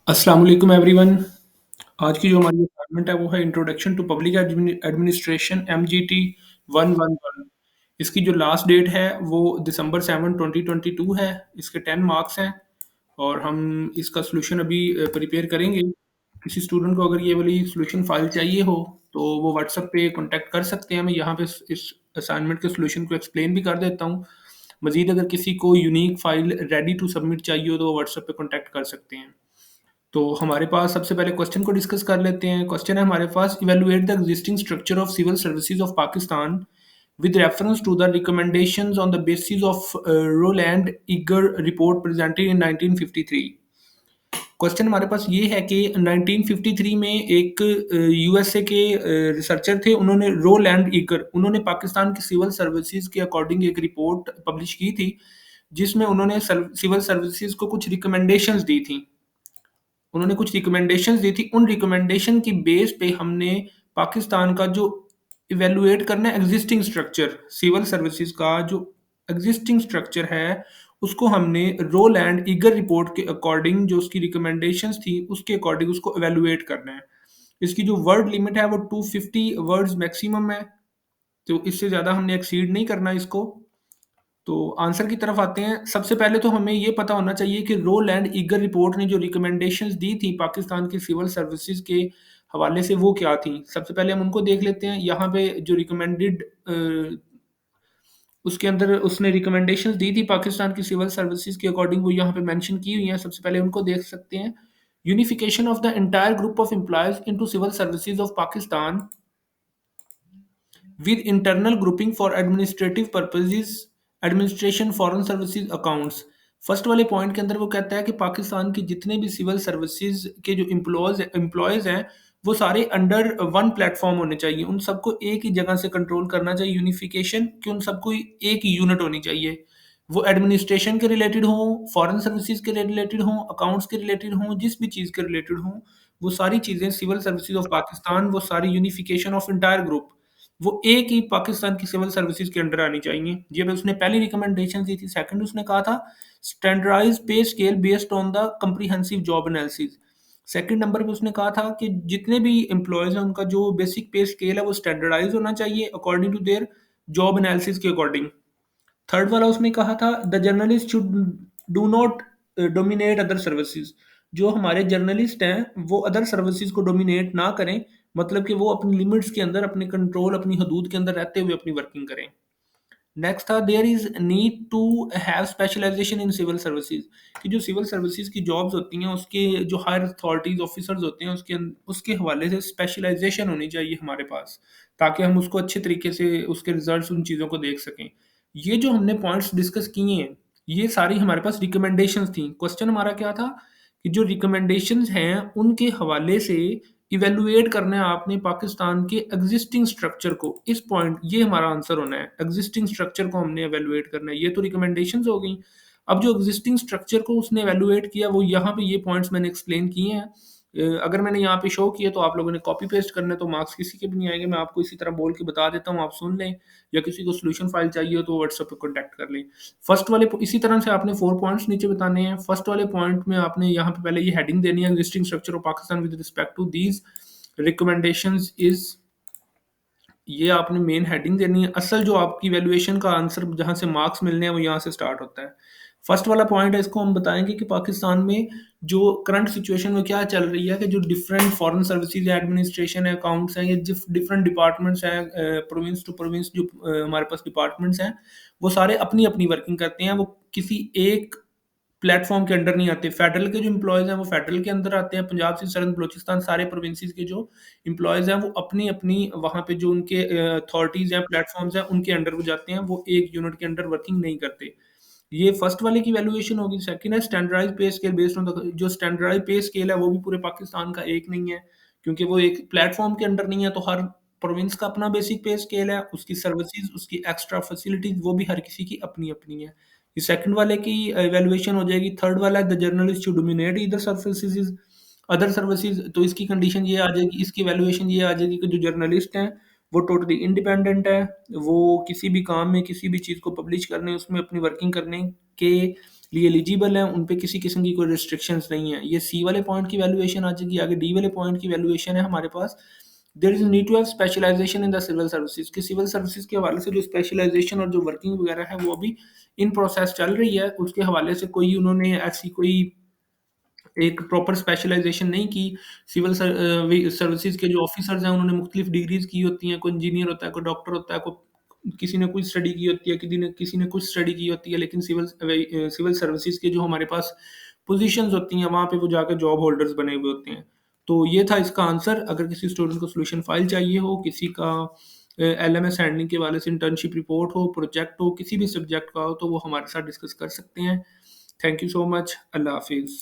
अस्सलाम वालेकुम एवरीवन। आज की जो हमारी असाइनमेंट है वो है introduction to public administration MGT 111। इसकी जो लास्ट डेट है वो दिसंबर 7 2022 है। इसके 10 मार्क्स हैं और हम इसका सॉल्यूशन अभी प्रिपेयर करेंगे। किसी स्टूडेंट को अगर ये वाली सॉल्यूशन फाइल चाहिए हो तो वो व्हाट्सएप पे कांटेक्ट कर सकते हैं। मैं यहाँ पे इस असाइनमेंट के सॉल्यूशन को एक्सप्लेन भी कर देता हूँ। मज़ीद अगर किसी को unique file ready to submit चाहिए हो तो वो व्हाट्सएप पे कांटेक्ट कर सकते हैं। तो हमारे पास सबसे पहले क्वेश्चन को डिस्कस कर लेते हैं। क्वेश्चन है हमारे पास, evaluate the existing structure of civil services of Pakistan with reference to the recommendations on the basis of Roland Eger report presented in 1953। Question हमारे पास ये है कि 1953 में एक यूएसए के रिसर्चर थे, उन्होंने रोलैंड ईगर, उन्होंने पाकिस्तान की सिविल सर्विसेज के अकॉर्डिंग एक रिपोर्ट पब्लिश की थी जिसमें उन्होंने सिविल सर्विसेज को कुछ रिकमेंडेशंस दी थी। उन्होंने कुछ रिकमेंडेशंस दी थी। उन रिकमेंडेशन की बेस पे हमने पाकिस्तान का जो इवैल्यूएट करना है एग्जिस्टिंग स्ट्रक्चर, सिविल सर्विसेज का जो एग्जिस्टिंग स्ट्रक्चर है, उसको हमने रोल एंड ईगर रिपोर्ट के अकॉर्डिंग जो उसकी रिकमेंडेशंस थी उसके अकॉर्डिंग उसको इवैल्यूएट करना है। इसकी जो वर्ड लिमिट है वो 250 वर्ड्स मैक्सिमम है, तो इससे ज़्यादा हमने एक्सीड नहीं करना इसको। तो आंसर की तरफ आते हैं। सबसे पहले तो हमें ये पता होना चाहिए कि रोल एंड ईगर रिपोर्ट ने जो रिकमेंडेशंस दी थी पाकिस्तान की सिविल सर्विसेज के हवाले से वो क्या थी। सबसे पहले हम उनको देख लेते हैं। यहाँ पे जो रिकमेंडेड उसके अंदर उसने रिकमेंडेशंस दी थी पाकिस्तान की सिविल सर्विसेज के अकॉर्डिंग, वो यहाँ पे मेंशन की हुई हैं। सबसे पहले उनको देख सकते हैं। Unification of the entire group of employees into civil services of Pakistan with internal grouping for administrative purposes, administration foreign services accounts. First वाले पॉइंट के अंदर वो कहता है कि पाकिस्तान की जितने भी सिविल सर्विसेज के जो एम्प्लॉयज हैं वो सारे अंडर वन प्लेटफॉर्म होने चाहिए। उन सबको एक ही जगह से कंट्रोल करना चाहिए। यूनिफिकेशन कि उन सबको एक ही यूनिट होनी चाहिए। वो एडमिनिस्ट्रेशन के रिलेटेड हों, फॉरेन सर्विसेज के रिलेटेड हों, अकाउंट्स के रिलेटेड हों, जिस भी चीज़ के रिलेटेड हों, वो सारी चीज़ें सिविल सर्विसेज ऑफ पाकिस्तान, वो सारी यूनिफिकेशन ऑफ इंटायर ग्रुप, वो एक ही पाकिस्तान की सिविल सर्विसेज के अंडर आनी चाहिए। ये बस उसने पहली रिकमेंडेशन दी थी। सेकंड उसने कहा था standardised pay scale based on the comprehensive job analysis. Second number पे उसने कहा था कि जितने भी एम्प्लॉयज हैं उनका जो बेसिक पे स्केल है वो स्टैंडर्डाइज होना चाहिए according to their job analysis के अकॉर्डिंग। थर्ड वाला उसने कहा था the journalist should do not dominate other services. जो हमारे जर्नलिस्ट हैं वो अदर सर्विसेज को डोमिनेट ना करें, मतलब कि वो अपनी लिमिट्स के अंदर, अपने कंट्रोल, अपनी हदूद के अंदर रहते हुए अपनी वर्किंग करें। नेक्स्ट था there is need to have specialisation in civil services. कि जो सिविल सर्विसेज की जॉब्स होती हैं उसके जो हायर अथॉरिटीज ऑफिसर्स होते हैं उसके हवाले से स्पेशलाइजेशन होनी चाहिए हमारे पास, ताकि हम उसको अच्छे तरीके से उसके रिजल्ट्स उन चीज़ों को देख सकें। ये जो हमने पॉइंट्स डिस्कस किए हैं ये सारी हमारे पास रिकमेंडेशंस थी। क्वेश्चन हमारा क्या था कि जो रिकमेंडेशंस हैं उनके हवाले से इवैल्यूएट करना है आपने पाकिस्तान के एग्जिस्टिंग स्ट्रक्चर को। इस पॉइंट ये हमारा आंसर होना है। एग्जिस्टिंग स्ट्रक्चर को हमने इवैल्यूएट करना है। ये तो रिकमेंडेशंस हो गई। अब जो एग्जिस्टिंग स्ट्रक्चर को उसने इवैल्यूएट किया वो यहाँ पे ये पॉइंट्स मैंने एक्सप्लेन किए हैं। अगर मैंने यहाँ पे शो किया तो आप लोगों ने कॉपी पेस्ट करना है तो मार्क्स किसी के भी नहीं आएंगे। मैं आपको इसी तरह बोल के बता देता हूँ, आप सुन लें, या किसी को सोल्यूशन फाइल चाहिए हो तो व्हाट्सएप पे कॉन्टैक्ट कर लें। फर्स्ट वाले इसी तरह से आपने 4 पॉइंट्स नीचे बताने हैं। फर्स्ट वाले पॉइंट में आपने यहाँ पे पहले ये हेडिंग देनी है, existing structure of Pakistan with respect to these recommendations is. ये आपने मेन हेडिंग देनी है। असल जो आपकी वैल्यूएशन का आंसर जहाँ से मार्क्स मिलने हैं वो यहाँ से स्टार्ट होता है। फर्स्ट वाला पॉइंट है, इसको हम बताएंगे कि पाकिस्तान में जो करंट सिचुएशन में क्या चल रही है, कि जो डिफरेंट फॉरेन सर्विसेज है, एडमिनिस्ट्रेशन है, अकाउंट्स हैं, ये डिफरेंट डिपार्टमेंट्स हैं, प्रोविंस टू प्रोविंस जो हमारे पास डिपार्टमेंट्स हैं वो सारे अपनी अपनी वर्किंग करते हैं। वो किसी एक प्लेटफॉर्म के अंडर नहीं आते। फेडरल के जो एम्प्लॉयज़ हैं वो फेडरल के अंदर आते हैं। पंजाब से सरहद बलोचिस्तान सारे प्रोविंसेस के जो एम्प्लॉयज़ हैं वो अपनी अपनी वहाँ पे जो उनके अथॉरिटीज़ हैं, प्लेटफॉर्म्स हैं, उनके अंडर वो जाते हैं। वो एक यूनिट के अंडर वर्किंग नहीं करते। ये फर्स्ट वाले की वैल्यूएशन होगी। सेकंड है standardised pay scale based on the, जो स्टैंडर्डाइज्ड पे स्केल है वो भी पूरे पाकिस्तान का एक नहीं है, क्योंकि वो एक प्लेटफॉर्म के अंडर नहीं है। तो हर प्रोविंस का अपना बेसिक पे स्केल है, उसकी सर्विसेज, उसकी एक्स्ट्रा फैसिलिटीज वो भी हर किसी की अपनी अपनी है। ये सेकंड वाले की इवैल्यूएशन हो जाएगी। थर्ड वाला द जर्नलिस्ट टू डोमिनेट इधर सर्विसेज अदर सर्विसेज, तो इसकी कंडीशन ये आ जाएगी, इसकी वैल्यूएशन ये आ जाएगी कि जो जर्नलिस्ट हैं वो टोटली इंडिपेंडेंट है। वो किसी भी काम में किसी भी चीज़ को पब्लिश करने, उसमें अपनी वर्किंग करने के लिए एलिजिबल हैं, उन पे किसी किस्म की कोई रिस्ट्रिक्शंस नहीं है। ये सी वाले पॉइंट की वैल्यूएशन आ जाएगी। आगे डी वाले पॉइंट की वैल्यूएशन है हमारे पास, there is need to have specialisation in the civil services, कि सिविल सर्विसेज के हवाले से जो स्पेशलाइजेशन और जो वर्किंग वगैरह है वो अभी इन प्रोसेस चल रही है। उसके हवाले से कोई उन्होंने ऐसी कोई एक प्रॉपर स्पेशलाइजेशन नहीं की। सर्विसेज के जो ऑफिसर्स हैं उन्होंने मुख्तलिफ डिग्रीज की होती हैं, कोई इंजीनियर होता है, कोई डॉक्टर होता है, कोई किसी ने कोई स्टडी की होती है, किसी ने कुछ स्टडी की होती है, लेकिन सिविल सर्विसेज के जो हमारे पास पोजीशंस होती हैं वहाँ पे वो जाकर जॉब होल्डर्स बने हुए होते हैं। तो ये था इसका आंसर। अगर किसी स्टूडेंट को सॉल्यूशन फाइल चाहिए हो, किसी का एलएमएस हैंडलिंग के हवाले से इंटर्नशिप रिपोर्ट हो, प्रोजेक्ट हो, किसी भी सब्जेक्ट का हो, तो वो हमारे साथ डिस्कस कर सकते हैं। Thank you so much. अल्लाह हाफिज़।